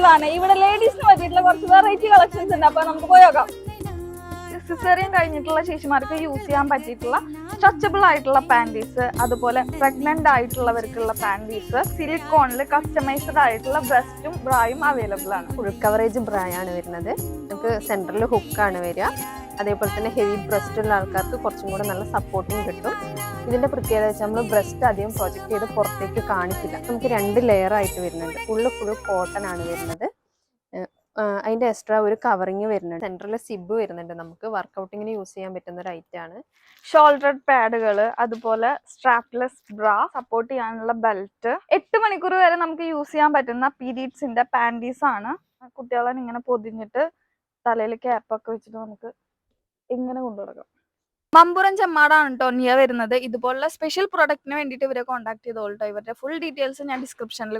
സെന്ററിലാണ്. ഇവിടെ ലേഡീസിന് പറ്റിയിട്ടുള്ള കുറച്ച് വെറൈറ്റി കളക്ഷൻസ് ഉണ്ട്. അപ്പൊ നമുക്ക് പോയി നോക്കാം. സിസേറിയൻ കഴിഞ്ഞിട്ടുള്ള ചേച്ചിമാർക്ക് യൂസ് ചെയ്യാൻ പറ്റിയിട്ടുള്ള സ്ട്രെച്ചബിൾ ആയിട്ടുള്ള പാൻറ്റീസ്, അതുപോലെ പ്രഗ്നന്റ് ആയിട്ടുള്ളവർക്കുള്ള പാൻറ്റീസ്, സിലിക്കോണിൽ കസ്റ്റമൈസ്ഡ് ആയിട്ടുള്ള ബ്രസ്റ്റും ബ്രായും അവൈലബിൾ ആണ്. ഫുൾ കവറേജ് ബ്രായാണ് വരുന്നത്. നമുക്ക് സെൻറ്ററിൽ ഹുക്കാണ് വരിക. അതേപോലെ തന്നെ ഹെവി ബ്രസ്റ്റ് ഉള്ള ആൾക്കാർക്ക് കുറച്ചും കൂടെ നല്ല സപ്പോർട്ടിങ് കിട്ടും. ഇതിന്റെ പ്രത്യേകത വെച്ചാൽ നമ്മൾ ബ്രസ്റ്റ് അധികം പ്രൊജക്ട് ചെയ്ത് പുറത്തേക്ക് കാണിക്കില്ല. നമുക്ക് 2 ലെയർ ആയിട്ട് വരുന്നുണ്ട്. ഫുൾ കോട്ടൺ ആണ് വരുന്നത്. അതിന്റെ എക്സ്ട്രാ ഒരു കവറിങ് വരുന്നുണ്ട്. സെൻറ്ററിൽ സിബ് വരുന്നുണ്ട്. നമുക്ക് വർക്കൗട്ടിങ്ങിന് യൂസ് ചെയ്യാൻ പറ്റുന്ന ഒരു ഐറ്റം ആണ്. ഷോൾഡർ പാഡുകൾ, അതുപോലെ സ്ട്രാപ്ലെസ് ബ്രാ, സപ്പോർട്ട് ചെയ്യാനുള്ള ബെൽറ്റ്, 8 മണിക്കൂർ വരെ നമുക്ക് യൂസ് ചെയ്യാൻ പറ്റുന്ന പീരീഡ്സിന്റെ പാൻറ്റീസ് ആണ്. കുട്ടികളെ ഇങ്ങനെ പൊതിഞ്ഞിട്ട് തലയിൽ ക്യാപ്പൊക്കെ വെച്ചിട്ട് നമുക്ക് ഇങ്ങനെ കൊണ്ടുനടക്കാം. മമ്പുറം ചെമ്മാടാണ് കേട്ടോ നിയ വരുന്നത്. ഇതുപോലുള്ള സ്പെഷ്യൽ പ്രൊഡക്റ്റിന് വേണ്ടിയിട്ട് ഇവരെ കോൺടാക്ട് ചെയ്തോളൂ. ഇവരുടെ ഫുൾ ഡീറ്റെയിൽസ് ഞാൻ ഡിസ്ക്രിപ്ഷനിൽ